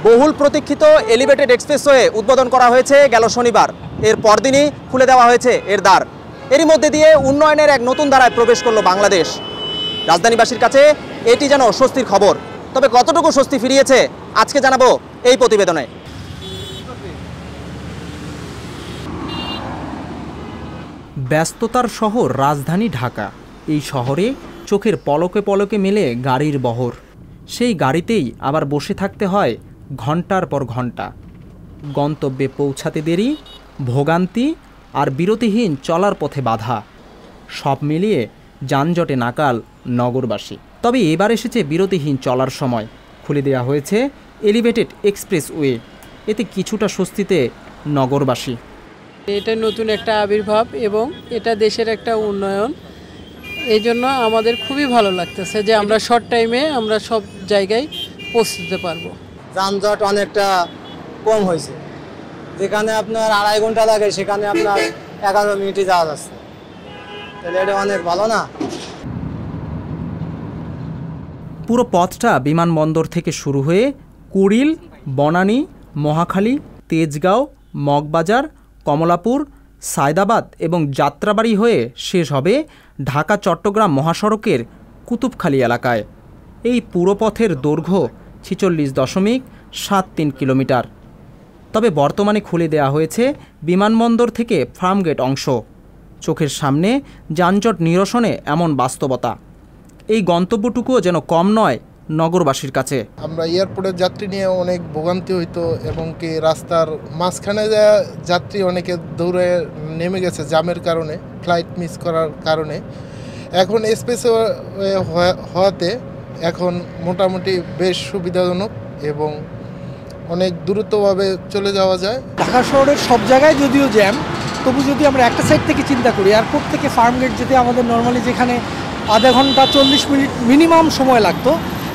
বহুল প্রতীক্ষিত elevated expressway উদ্বোধন করা হয়েছে গেল শনিবার। এর পরদিনই খুলে দেওয়া হয়েছে এর দ্বার। এরই মধ্যে দিয়ে উন্নয়নের এক নতুন ধারায় প্রবেশ করলো বাংলাদেশ। রাজধানীবাসীর কাছে এটি যেন স্বস্তির খবর। তবে কতটুকু স্বস্তি ফিরিয়েছে আজকে জানাবো এই প্রতিবেদনে। ব্যস্ততার শহর রাজধানী ঢাকা। এই শহরে চোখের পলকে পলকে মেলে গাড়ির বহর। সেই গাড়িতেই আবার বসে থাকতে হয় ঘন্টার পর ঘন্টা। গন্তব্যে পৌঁছাতে দেরি, ভোগান্তি আর বিরতিহীন চলার পথে বাধা, সব মিলিয়ে যানজটে নাকাল নগরবাসী। তবে এবার এসেছে বিরতিহীন চলার সময়। খুলে দেওয়া হয়েছে এলিভেটেড এক্সপ্রেসওয়ে। এতে কিছুটা স্বস্তিতে নগরবাসী। এটা নতুন একটা আবির্ভাব এবং এটা দেশের একটা উন্নয়ন। এই জন্য আমাদের খুবই ভালো লাগতেছে যে আমরা শর্ট টাইমে আমরা সব জায়গায় পৌঁছতে পারবো। যানজট অনেকটা কম হয়েছে। যেখানে আপনার 2.5 ঘন্টা লাগে সেখানে আপনার 11 মিনিটে যাওয়া যাচ্ছে। তাহলে এটা অনেক ভালো না? পুরো পথটা বিমানবন্দর থেকে শুরু হয়ে কুড়িল, বনানী, মহাখালী, তেজগাঁও, মগবাজার, কমলাপুর, সায়দাবাদ এবং যাত্রাবাড়ি হয়ে শেষ হবে ঢাকা চট্টগ্রাম মহাসড়কের কুতুবখালী এলাকায়। এই পুরো পথের দৈর্ঘ্য 46.73 কিলোমিটার। তবে বর্তমানে খুলে দেওয়া হয়েছে বিমানবন্দর থেকে ফার্মগেট অংশ। চোখের সামনে যানজট নিরসনে এমন বাস্তবতা। এই গন্তব্যটুকুও যেন কম নয় নগরবাসীর কাছে। আমরা এয়ারপোর্টের যাত্রী নিয়ে অনেক ভোগান্তি হইতো এবং কি রাস্তার মাঝখানে যাত্রী অনেকে দৌড়ে নেমে গেছে জ্যামের কারণে, ফ্লাইট মিস করার কারণে। এখন এক্সপ্রেসওয়ে হওয়াতে এখন মোটামুটি বেশ সুবিধাজনক এবং অনেক দ্রুতভাবে চলে যাওয়া যায়। ঢাকা শহরের সব জায়গায় যদিও জ্যাম, তবু যদি আমরা একটা সাইড থেকে চিন্তা করি, এয়ারপোর্ট থেকে ফার্মগেট যেতে আমাদের নর্মালি যেখানে আধা ঘন্টা 40 মিনিট মিনিমাম সময় লাগতো,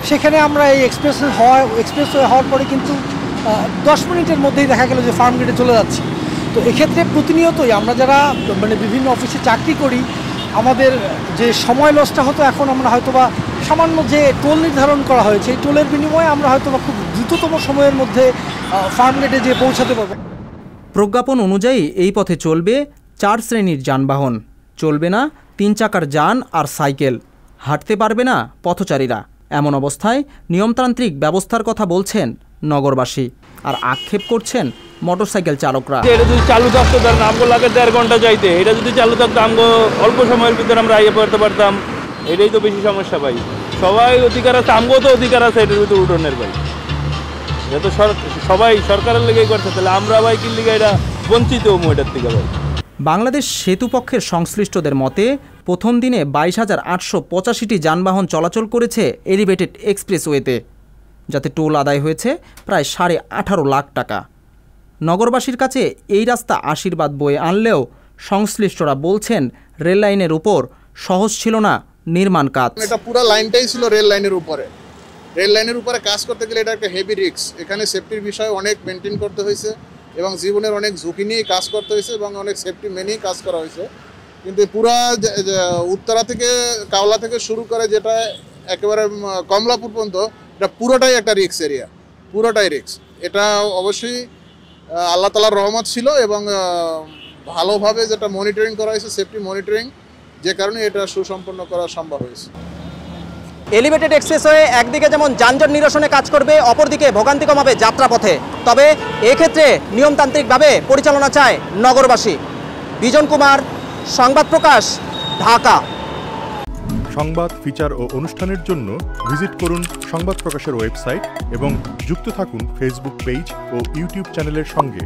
সেখানে আমরা এই এক্সপ্রেসওয়ে হওয়ার পরে কিন্তু 10 মিনিটের মধ্যেই দেখা গেল যে ফার্মগেটে চলে যাচ্ছি। তো এক্ষেত্রে প্রতিনিয়তই আমরা যারা বিভিন্ন অফিসে চাকরি করি, আমাদের যে সময় লসটা হতো এখন আমরা হয়তোবা সামান্য যে টোল নির্ধারণ করা হয়েছে, এই টোলের বিনিময়ে আমরা হয়তোবা খুব দ্রুততম সময়ের মধ্যে ফার্মগেটে যেয়ে পৌঁছাতে পারব। প্রজ্ঞাপন অনুযায়ী এই পথে চলবে 4 শ্রেণীর যানবাহন, চলবে না 3 চাকার যান আর সাইকেল, হাঁটতে পারবে না পথচারীরা। এমন অবস্থায় নিয়মতান্ত্রিক ব্যবস্থার কথা বলছেন নগরবাসী আর আক্ষেপ করছেন মোটরসাইকেল চালকরা। এটা যদি চালু থাকতো তার আমগো লাগে 1.5 ঘন্টা যাইতে, এটা যদি চালু থাকতো আমগো অল্প সময়ের ভিতরে আমরা আইয়ে পড়তে পারতাম। এটাই তো বেশি সমস্যা ভাই। সবাই অধিকার আছে, আমগো তো অধিকার আছে এটার ভিতরে উঠোনের ভাই। এটা তো সবাই সরকারের লেগেই করছে, তাহলে আমরা ভাই কি লিগে এটা বঞ্চিত হবো এটার থেকে ভাই। বাংলাদেশ সেতুপক্ষের সংশ্লিষ্টদের মতে প্রথম দিনে 22,885টি যানবাহন চলাচল করেছে এলিভেটেড এক্সপ্রেসওয়েতে, যাতে টোল আদায় হয়েছে প্রায় 18.5 লাখ টাকা। নগরবাসীর কাছে এই রাস্তা আশীর্বাদ বয়ে আনলেও সংশ্লিষ্টরা বলছেন রেল লাইনের উপর সহজ ছিল না নির্মাণ কাজ। এটা পুরো লাইনটাই ছিল রেল লাইনের উপরে। রেল লাইনের উপরে কাজ করতে গেলে এটা একটা হেভি রিস্ক। এখানে সেফটির বিষয় অনেক মেনটেন করতে হয়েছে এবং জীবনের অনেক ঝুঁকি নিয়ে কাজ করতে হয়েছে এবং অনেক সেফটি মেনেই কাজ করা হয়েছে। কিন্তু পুরা উত্তরা থেকে কাওলা থেকে শুরু করে যেটা একেবারে কমলাপুর পর্যন্ত, এটা পুরোটাই একটা রিস্ক এরিয়া, পুরোটাই রিস্ক। এটা অবশ্যই আল্লাহ তাআলার রহমত ছিল এবং ভালোভাবে যেটা মনিটরিং করা হয়েছে, সেফটি মনিটরিং, যে কারণে এটা সুসম্পন্ন করা সম্ভব হয়েছে। এলিভেটেড এক্সপ্রেসওয়ে একদিকে যেমন যানজট নিরসনে কাজ করবে, অপরদিকে ভোগান্তি কমাবে যাত্রাপথে। তবে এক্ষেত্রে নিয়মতান্ত্রিকভাবে পরিচালনা চায় নগরবাসী। বিজন কুমার, সংবাদ প্রকাশ, ঢাকা। সংবাদ, ফিচার ও অনুষ্ঠানের জন্য ভিজিট করুন সংবাদ প্রকাশের ওয়েবসাইট এবং যুক্ত থাকুন ফেসবুক পেজ ও ইউটিউব চ্যানেলের সঙ্গে।